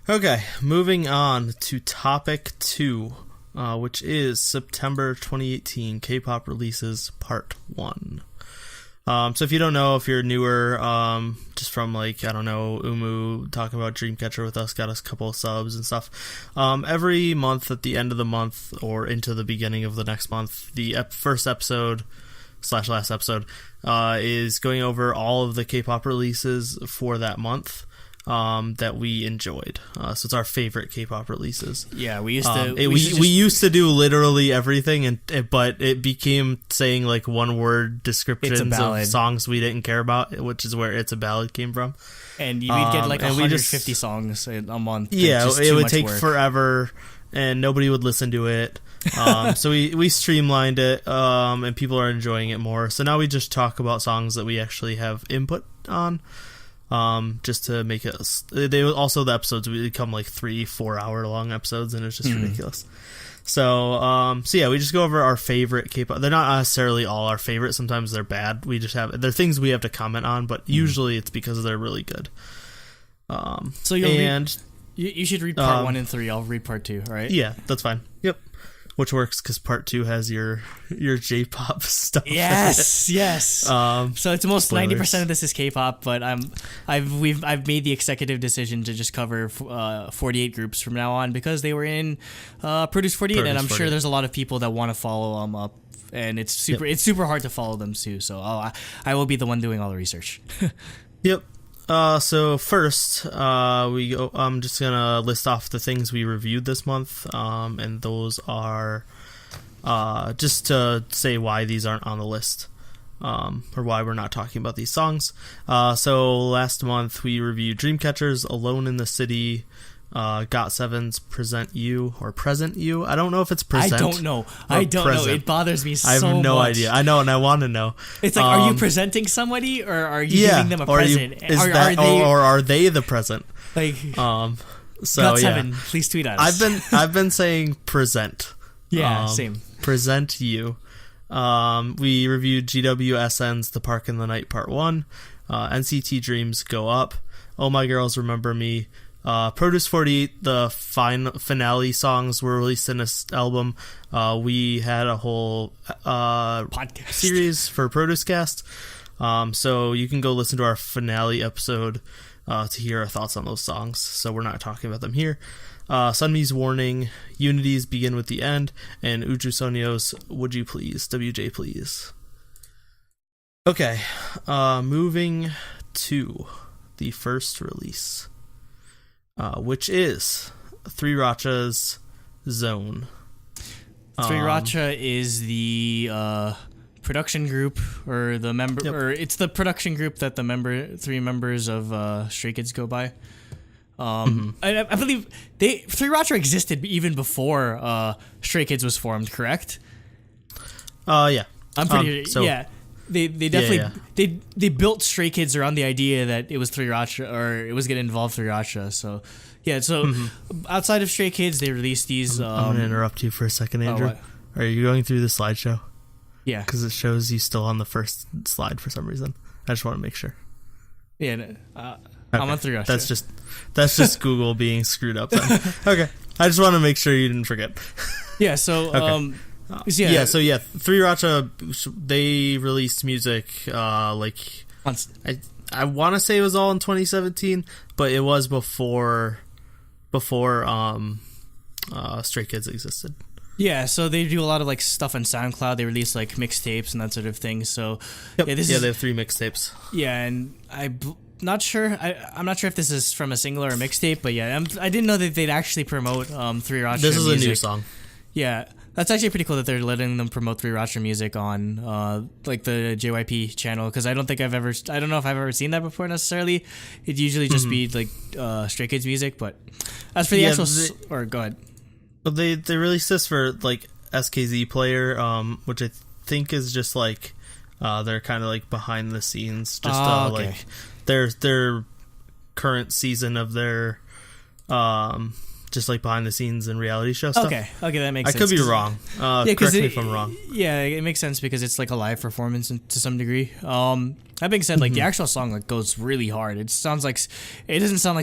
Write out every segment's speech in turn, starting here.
Okay, moving on to topic 2, which is September 2018 K-pop releases part 1. So if you don't know, if you're newer, just from like, I don't know, Umu talking about Dreamcatcher with us, got us a couple of subs and stuff. Every month at the end of the month or into the beginning of the next month, the first episode / last episode is going over all of the K-pop releases for that month. That we enjoyed. So it's our favorite K-pop releases. Yeah, we used to. We used to do literally everything, but it became saying like one word descriptions of songs we didn't care about, which is where "It's a Ballad" came from. And we'd get like 150 songs a month. Yeah, it would take forever, and nobody would listen to it. So we streamlined it, and people are enjoying it more. So now we just talk about songs that we actually have input on. Just to make it, the episodes would become like 3-4 hour long episodes, and it's just ridiculous. So yeah, we just go over our favorite K-pop. They're not necessarily all our favorite. Sometimes they're bad. They're things we have to comment on, but usually it's because they're really good. So you should read part 1 and 3. I'll read part 2. All right? Yeah, that's fine. Yep. Which works because part 2 has your J-pop stuff. Yes. So it's almost spoilers. 90% of this is K-pop, but I've made the executive decision to just cover 48 groups from now on because they were in Produce 48, and I'm sure there's a lot of people that want to follow them up, and it's super hard to follow them too. So I will be the one doing all the research. Yep. So first, I'm just gonna list off the things we reviewed this month, and those are, just to say why these aren't on the list, or why we're not talking about these songs. So last month we reviewed Dreamcatcher's "Alone in the City," GOT7's "Present You" or "Present You." I don't know if it's present. I don't know. It bothers me so much. I have no idea. I know, and I want to know. It's like, are you presenting somebody, or are you giving them a present? Or are they the present? Like, so GOT7, please tweet at us. I've been saying present. Yeah, same. Present You. We reviewed GWSN's "The Park in the Night" Part 1. NCT Dream's "Go Up." "Oh My Girls Remember Me." Produce 48, the finale songs were released in this album. We had a whole podcast series for ProduceCast, so you can go listen to our finale episode to hear our thoughts on those songs. So we're not talking about them here. Sunmi's "Warning," Unity's "Begin with the End," and Uju Sonyo's "Would You Please," WJ Please. Okay, moving to the first release. Which is 3RACHA's "Zone." 3RACHA is the production group, or the member, or it's the production group that the three members of Stray Kids go by. I believe 3RACHA existed even before Stray Kids was formed. Correct? Yeah. I'm pretty yeah. They definitely they built Stray Kids around the idea that it was 3RACHA, or it was going to involve 3RACHA. So yeah, so outside of Stray Kids, they released these. I'm going to interrupt you for a second, Andrew. Are you going through the slideshow? Yeah, because it shows you still on the first slide for some reason. I just want to make sure. Yeah, okay. I'm on 3RACHA. That's just Google being screwed up. Then. Okay, I just want to make sure you didn't forget. Yeah. So. Okay. So 3RACHA, they released music like I want to say it was all in 2017, but it was before Stray Kids existed. Yeah, so they do a lot of like stuff on SoundCloud. They release like mixtapes and that sort of thing. So they have 3 mixtapes. Yeah, and I'm not sure if this is from a single or a mixtape, but yeah, I didn't know that they'd actually promote 3RACHA. This is music. A new song. Yeah. That's actually pretty cool that they're letting them promote 3RACHA music on like the JYP channel, because I don't know if I've ever seen that before necessarily. It'd usually just be like Stray Kids music, but as for the actual or go ahead. Well, they released this for like SKZ Player, which I think is just like they're kind of like behind the scenes, just like their current season of their just like behind the scenes and reality show stuff. Okay, that makes I sense. could be wrong. Correct me if I'm wrong. Yeah, it makes sense because it's like a live performance to some degree. That being said, like the actual song like goes really hard. It doesn't sound like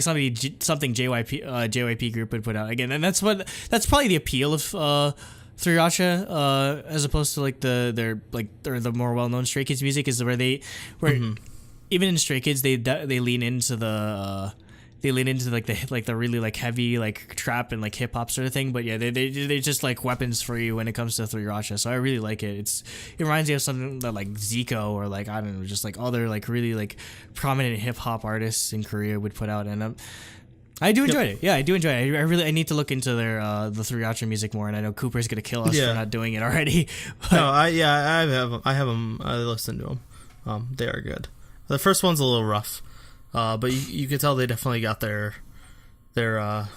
something JYP group would put out again, and that's probably the appeal of Sriracha, as opposed to like the more well known Stray Kids music is where even in Stray Kids they lean into the like the really like heavy like trap and like hip hop sort of thing, but yeah, they just like weapons for you when it comes to Sriracha. So I really like it. It reminds me of something that like Zico or like I don't know, just like other like really like prominent hip hop artists in Korea would put out, and I do enjoy it. Yeah, I do enjoy it. I need to look into their the Sriracha music more, and I know Cooper's gonna kill us for not doing it already. No, I have them. I listen to them. They are good. The first one's a little rough. But you can tell they definitely got their Chan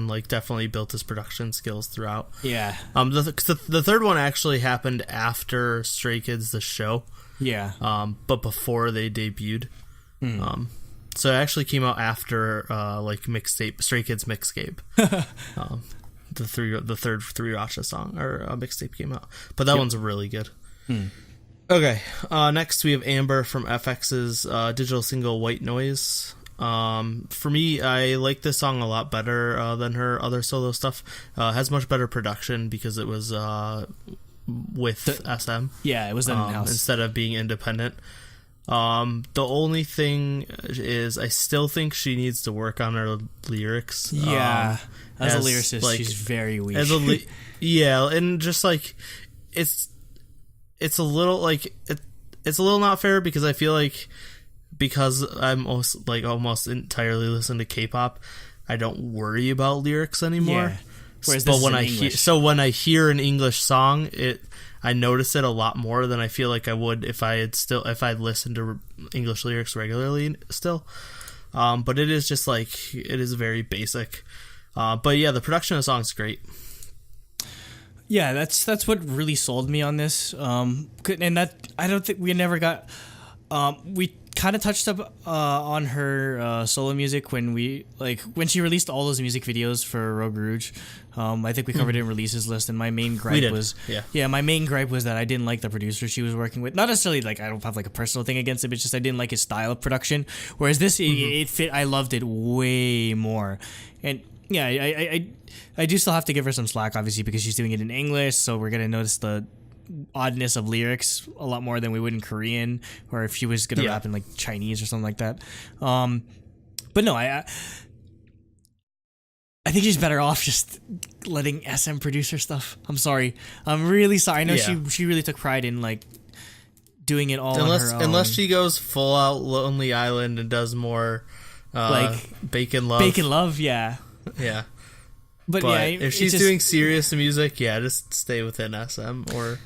like definitely built his production skills throughout. Yeah. The third one actually happened after Stray Kids the show. Yeah. But before they debuted. So it actually came out after like mixtape Stray Kids mixtape. The third Sriracha song or mixtape came out, but that one's really good. Okay, next we have Amber from FX's digital single White Noise. For me, I like this song a lot better than her other solo stuff. Has much better production because it was with SM. Yeah, it was in-house. Instead of being independent. The only thing is I still think she needs to work on her lyrics. Yeah, as a lyricist, like, she's very weak. And just like it's a little like it's a little not fair because I feel like because I'm almost entirely listen to K-pop, I don't worry about lyrics anymore. Yeah. Whereas when I hear an English song, I notice it a lot more than I feel like I would if I'd listened to English lyrics regularly still. But it is just like it is very basic. But yeah, the production of the song is great. Yeah, that's what really sold me on this. And that I don't think we never got. We kind of touched up on her solo music when she released all those music videos for Rogue Rouge. I think we covered it in releases list, and my main gripe was my main gripe was that I didn't like the producer she was working with. Not necessarily like I don't have like a personal thing against it, but just I didn't like his style of production. Whereas this, it fit. I loved it way more, and yeah, I do still have to give her some slack, obviously, because she's doing it in English, so we're gonna notice the oddness of lyrics a lot more than we would in Korean, or if she was gonna rap in like Chinese or something like that. But no, I think she's better off just letting SM produce her stuff. I'm sorry. I'm really sorry. I know she really took pride in like doing it all on her own. Unless she goes full out Lonely Island and does more like Bacon Love. Bacon Love, yeah. Yeah. But yeah, if she's doing serious music, just stay within SM or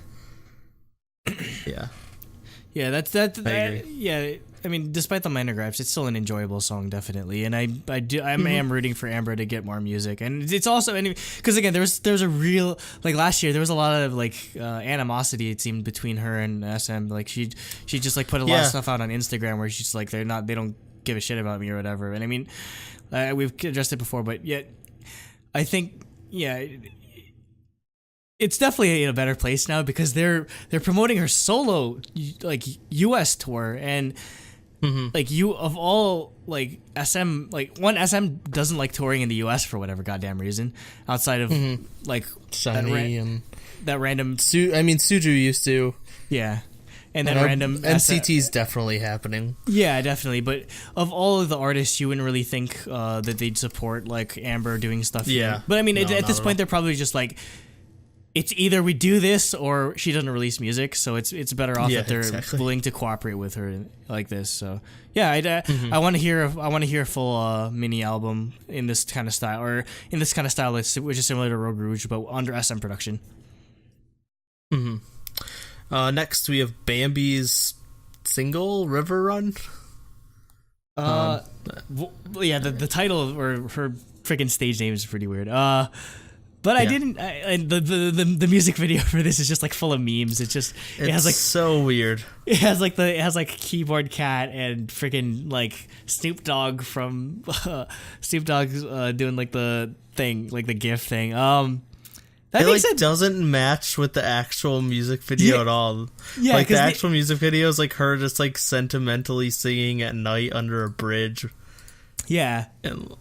Yeah, that's that. I agree. Yeah, I mean, despite the minor gripes, it's still an enjoyable song, definitely. And I am rooting for Amber to get more music, and it's also because again, there's a real like last year there was a lot of like animosity it seemed between her and SM. Like she just like put a lot of stuff out on Instagram where she's like they don't give a shit about me or whatever. And I mean, we've addressed it before, but yet I think it's definitely in a better place now because they're promoting her solo like US tour, and like of all like SM, like SM doesn't like touring in the US for whatever goddamn reason outside of like Shiny and that random Suju used to, and then random NCT's definitely happening. Yeah, definitely. But of all of the artists, you wouldn't really think that they'd support like Amber doing stuff. Yeah, but I mean, at this point, they're probably just like, it's either we do this or she doesn't release music. So it's better off that they're willing to cooperate with her like this. So yeah, I want to hear a full mini album in this kind of style, or in this kind of style, which is similar to Rogue Rouge, but under SM production. Next, we have Bambi's single River Run. The title or her freaking stage name is pretty weird. But I didn't. The music video for this is just like full of memes. It has like so weird. It has like Keyboard Cat and freaking like Snoop Dogg from Snoop Dogg's doing like the thing, like the GIF thing. It like doesn't match with the actual music video at all. Yeah, like the actual music video is like her just like sentimentally singing at night under a bridge. Yeah, and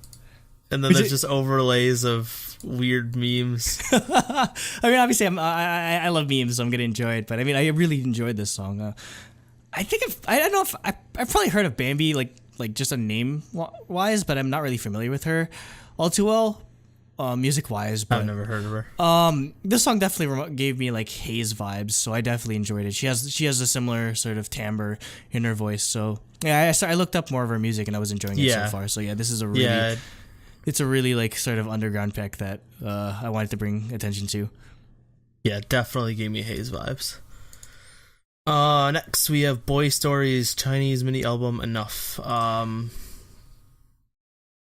then there's just overlays of weird memes. I mean, obviously, I love memes, so I'm gonna enjoy it. But I mean, I really enjoyed this song. I think I don't know if I've probably heard of Bambi like just a name wise, but I'm not really familiar with her all too well. Music wise, but I've never heard of her. This song definitely gave me like Haze vibes, so I definitely enjoyed it. She has a similar sort of timbre in her voice, so yeah. I looked up more of her music and I was enjoying it so far. So yeah, this is a really it's a really like sort of underground pick that I wanted to bring attention to. Yeah, definitely gave me Haze vibes. Next we have Boy Story's Chinese mini album Enough.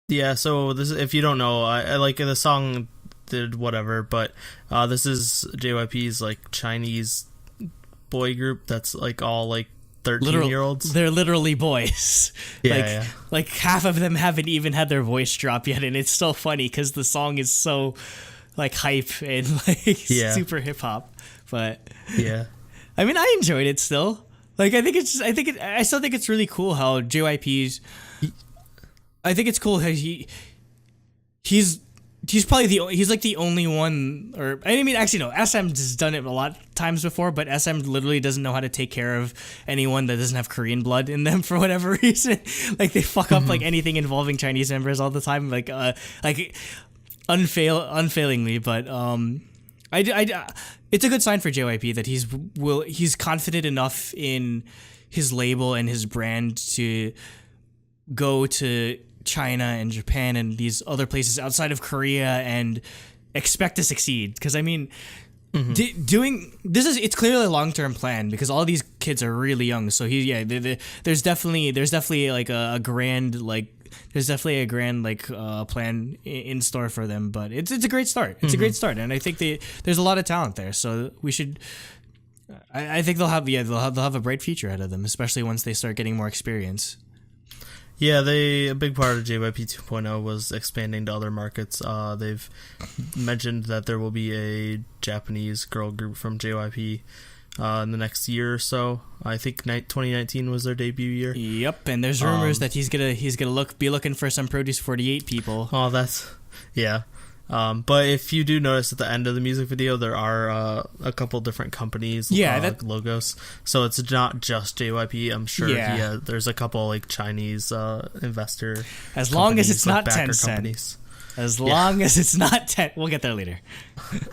Yeah, so this, if you don't know, I like the song did whatever, but this is JYP's like Chinese boy group that's like all like 13-year-olds. They're literally boys. Yeah, like half of them haven't even had their voice drop yet, and it's so funny because the song is so like hype and like super hip hop. But yeah, I mean, I enjoyed it still. Like I still think it's really cool how JYP's. I think it's cool how he's probably he's like the only one, or I mean actually no, SM has done it a lot of times before, but SM literally doesn't know how to take care of anyone that doesn't have Korean blood in them for whatever reason. Like they fuck up like anything involving Chinese members all the time, like unfailingly. But it's a good sign for JYP that he's confident enough in his label and his brand to go to China and Japan and these other places outside of Korea and expect to succeed. Because I mean, doing this it's clearly a long-term plan because all these kids are really young. So there's definitely like a grand plan in store for them. But it's a great start. It's a great start, and I think there's a lot of talent there. So we should. I think they'll have a bright future ahead of them, especially once they start getting more experience. Yeah, a big part of JYP 2.0 was expanding to other markets. They've mentioned that there will be a Japanese girl group from JYP in the next year or so. I think 2019 was their debut year. Yep, and there's rumors that he's gonna be looking for some Produce 48 people. Oh, yeah. But if you do notice at the end of the music video, there are a couple different companies logos. So it's not just JYP. I'm sure there's a couple like Chinese investor. As long as it's not Tencent. As long as it's not 10. We'll get there later.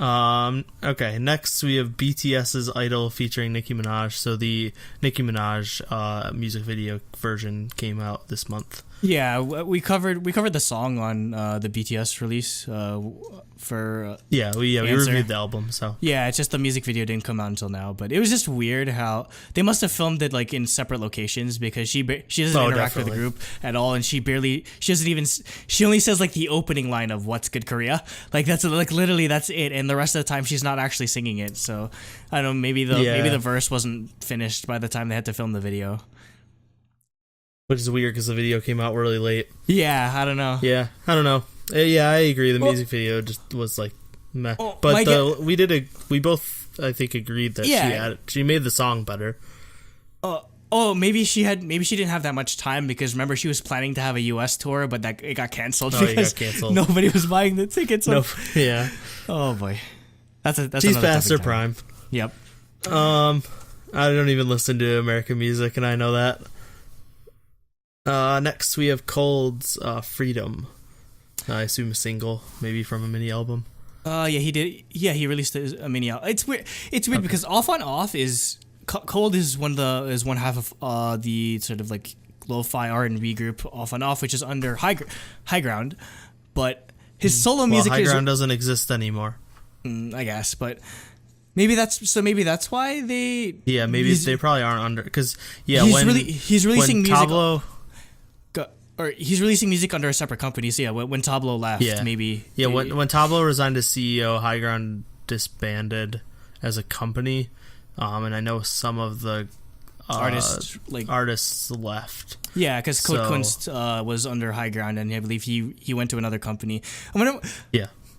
Okay, next we have BTS's Idol featuring Nicki Minaj. So the Nicki Minaj music video version came out this month. Yeah, we covered the song on the BTS release for we reviewed the album. So yeah, it's just the music video didn't come out until now. But it was just weird how they must have filmed it like in separate locations because she doesn't interact with the group at all, and she only says like the opening line of "What's Good Korea?" Like that's like literally that's it, and the rest of the time she's not actually singing it. So I don't know, maybe the verse wasn't finished by the time they had to film the video. Which is weird because the video came out really late. Yeah, I don't know. Yeah, I don't know. Yeah, I agree. The music video just was like meh. But we both I think agreed that she made the song better. Maybe she didn't have that much time because remember she was planning to have a US tour, but it got canceled because nobody was buying the tickets. Nope. Yeah. Oh boy, she's past her prime. Yep. I don't even listen to American music, and I know that. Next we have Cold's Freedom. I assume a single, maybe from a mini album. He did. Yeah, he released a mini album. It's weird. It's weird because Off on Off is Cold is one half of the sort of like lo-fi R&B group Off on Off, which is under High Ground, but his solo music. High Ground doesn't exist anymore. I guess, but. Maybe that's why they. Yeah, maybe they probably aren't under because he's releasing music. or he's releasing music under a separate company. So yeah, when Tablo left, maybe. Yeah, when Tablo resigned as CEO, High Ground disbanded as a company, and I know some of the artists left. Yeah, because Code Kunst was under High Ground, and I believe he went to another company.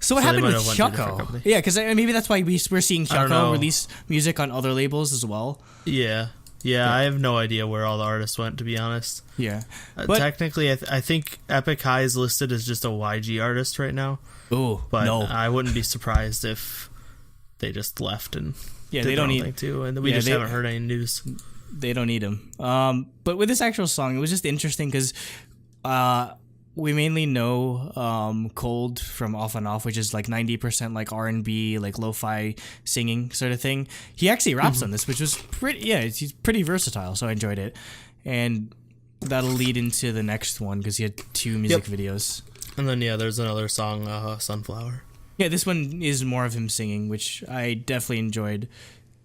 So what happened with Hyukoh? Yeah, because maybe that's why we're seeing Hyukoh release music on other labels as well. Yeah, I have no idea where all the artists went, to be honest. Yeah. Technically, I think Epic High is listed as just a YG artist right now. Oh, but no. I wouldn't be surprised if they just left and they don't need to, and we haven't heard any news. They don't need him. But with this actual song, it was just interesting because we mainly know Cold from Off and Off, which is like 90% like R&B, like lo-fi singing sort of thing. He actually raps on this, which was he's pretty versatile, so I enjoyed it. And that'll lead into the next one because he had 2 music videos. And then there's another song, Sunflower. Yeah, this one is more of him singing, which I definitely enjoyed.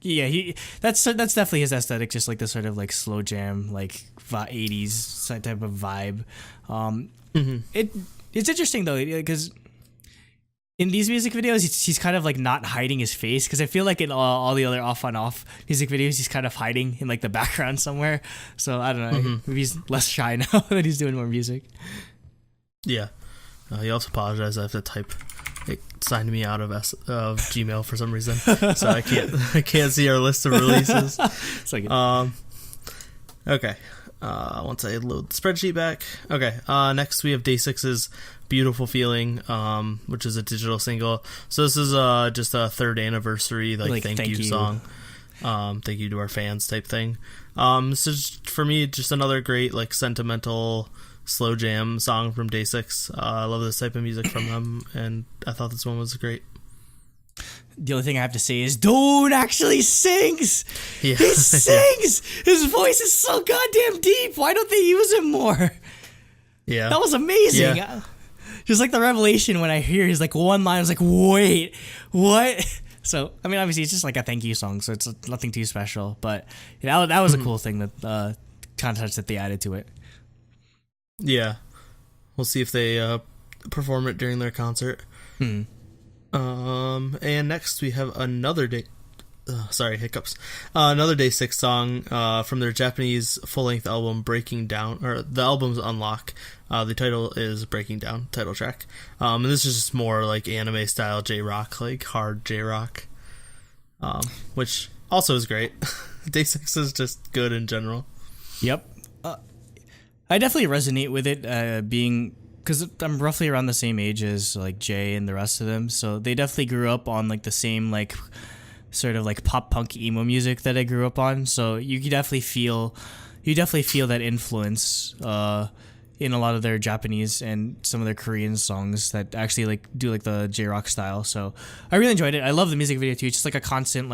Yeah, that's definitely his aesthetic, just like the sort of like slow jam, like 80s type of vibe. It's interesting though, because in these music videos, he's kind of like not hiding his face, because I feel like in all the other Off on Off music videos, he's kind of hiding in like the background somewhere. So I don't know, maybe he's less shy now that he's doing more music. Yeah, he also apologized. I have to type. It signed me out of Gmail for some reason, so I can't see our list of releases. Okay. Once I load the spreadsheet back. Okay. Next we have DAY6's "Beautiful Feeling," which is a digital single. So this is just a 3rd anniversary thank you song. Thank you to our fans type thing. This is for me just another great sentimental slow jam song from DAY6. I love this type of music from them, and I thought this one was great. The only thing I have to say is Dude actually sings. Yeah. He sings. His voice is so goddamn deep. Why don't they use him more? Yeah, that was amazing. Yeah. Just like the revelation when I hear his one line, I was like, wait, what? So I mean, obviously it's just like a thank you song, so it's nothing too special. But that was a cool thing, that context that they added to it. Yeah, we'll see if they perform it during their concert. And next we have another another DAY6 song from their Japanese full-length album Breaking Down, or the album's Unlock. The title is Breaking Down, title track. And this is just more like anime style J-rock, like hard J-rock, which also is great. DAY6 is just good in general. Yep. I definitely resonate with it, being, because I'm roughly around the same age as Jay and the rest of them, so they definitely grew up on the same sort of pop punk emo music that I grew up on. So you definitely feel that influence in a lot of their Japanese and some of their Korean songs that actually do the J-rock style. So I really enjoyed it. I love the music video too. It's just a constant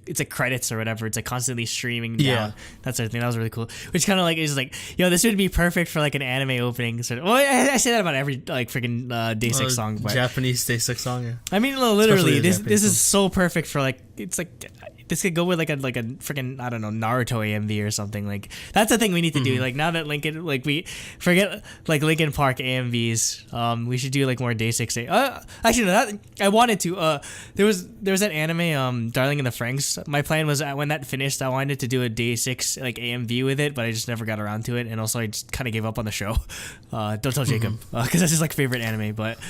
it's credits or whatever. It's constantly streaming down. That sort of thing. That was really cool. Which kind of is this would be perfect for an anime opening. Sort of. Well, I say that about every freaking DAY6 song. But Japanese DAY6 song. Yeah. I mean, literally, this is so perfect for this could go with a freaking, I don't know, Naruto AMV or something. That's the thing we need to do. Now that Linkin, we forget Linkin Park AMVs. We should do more DAY6. Actually, no, I wanted to. There was that anime, Darling in the Franxx. My plan was when that finished, I wanted to do a DAY6 AMV with it, but I just never got around to it, and also I just kind of gave up on the show. Don't tell Jacob, because that's his favorite anime. But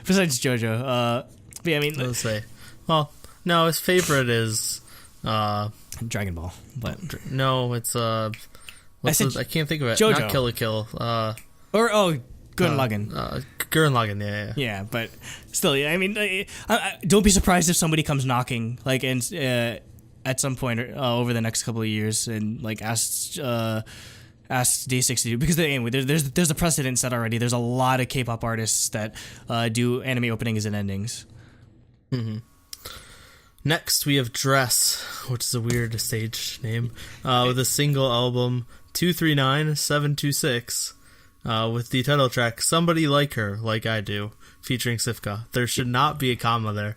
besides JoJo, but yeah, I mean, let's say, well. No, his favorite is Dragon Ball, but no, it's I can't think of it. JoJo. Not Kill la Kill. Gurren Lagann. Gurren Lagann, yeah. Yeah, but still, yeah. I mean, I don't be surprised if somebody comes knocking, and at some point over the next couple of years, and asks DAY6 to do, because anyway, there's a precedent set already. There's a lot of K-pop artists that do anime openings and endings. Next, we have Dress, which is a weird stage name, with a single album, 239726, with the title track, Somebody Like Her, Like I Do, featuring Sifka. There should not be a comma there.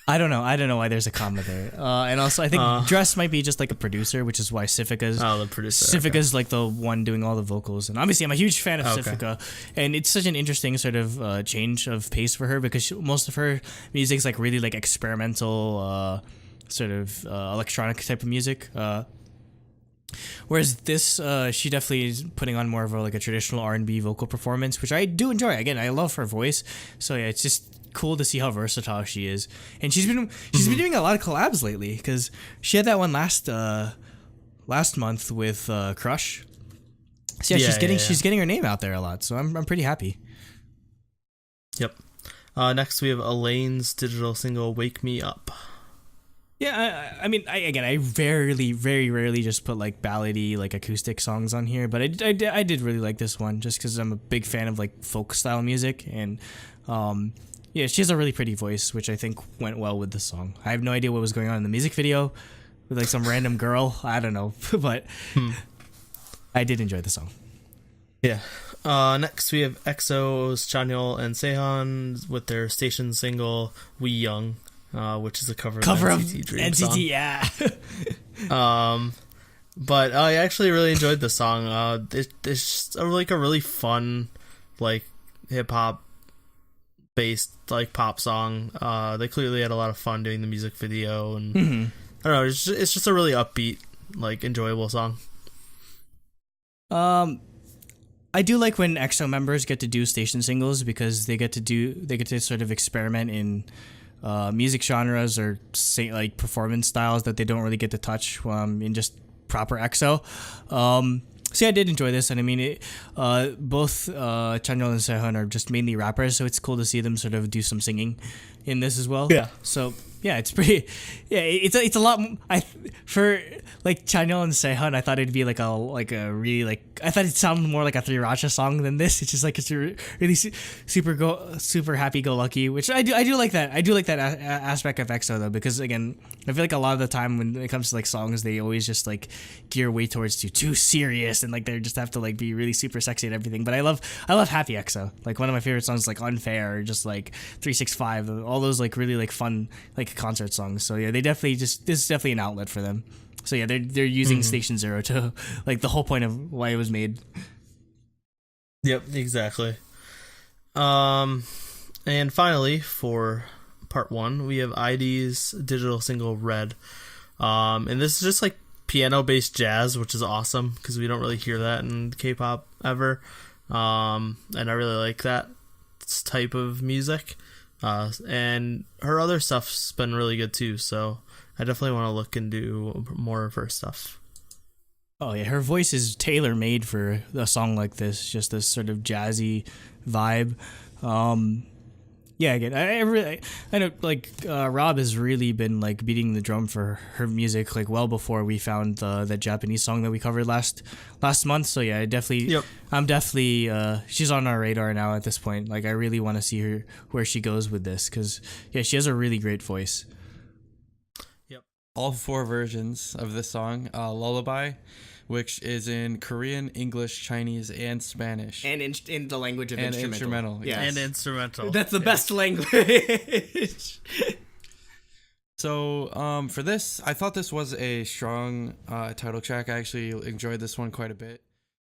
I don't know why there's a comma there. And also, I think Dress might be just like a producer, which is why Sifika's the producer. Sifika's like the one doing all the vocals. And obviously, I'm a huge fan of Sifika, and it's such an interesting sort of change of pace for her because most of her music is like really like experimental, sort of electronic type of music. Whereas this, she definitely is putting on more of a traditional R&B vocal performance, which I do enjoy. Again, I love her voice. So yeah, it's just cool to see how versatile she is, and she's been doing a lot of collabs lately because she had that one last month with Crush. So yeah, she's getting her name out there a lot, so I'm pretty happy. Yep. Next we have Elaine's digital single "Wake Me Up." Yeah, I mean, I very rarely just put like ballady like acoustic songs on here, but I did really like this one just because I'm a big fan of like folk style music, and yeah, she has a really pretty voice, which I think went well with the song. I have no idea what was going on in the music video with like some random girl. I don't know, but I did enjoy the song. Yeah. Next we have EXO's Chanyeol and Sehun with their station single "We Young," which is a cover of NCT Dream song. Yeah. But I actually really enjoyed the song. It's just a really fun like hip hop based like pop song. They clearly had a lot of fun doing the music video, and I don't know, it's just a really upbeat, like enjoyable song. I do like when EXO members get to do station singles because they get to sort of experiment in music genres or say like performance styles that they don't really get to touch in just proper EXO. So yeah, I did enjoy this, and I mean, both Chanyeol and Sehun are just mainly rappers, so it's cool to see them sort of do some singing in this as well. Yeah. So yeah, it's pretty. Yeah, it's a lot. For like Chanyeol and Sehun, I thought it'd be like a really like. I thought it sounded more like a Three song than this. It's just like it's really super happy go lucky, which I do like that. I do like that aspect of EXO though, because again, I feel like a lot of the time when it comes to like songs, they always just like gear way towards too serious, and like they just have to like be really super sexy and everything. But I love happy EXO. Like one of my favorite songs is like Unfair, or just like 365, all those like really like fun like concert songs. So yeah, this is definitely an outlet for them. So yeah, they're using Station Zero to like the whole point of why it was made. Yep, exactly. And finally for part 1, we have ID's digital single Red. And this is just like piano based jazz, which is awesome because we don't really hear that in K-pop ever. And I really like that type of music. And her other stuff's been really good too, so I definitely want to look into more of her stuff. Oh yeah, her voice is tailor-made for a song like this, just this sort of jazzy vibe. Yeah, again, I know like Rob has really been like beating the drum for her music like well before we found that Japanese song that we covered last month. So yeah, I'm definitely she's on our radar now at this point. Like I really want to see her where she goes with this because yeah, she has a really great voice. Yep. All 4 versions of this song, Lullaby, which is in Korean, English, Chinese, and Spanish. And in the language of and instrumental. Yes. And instrumental. That's the best language. So for this, I thought this was a strong title track. I actually enjoyed this one quite a bit.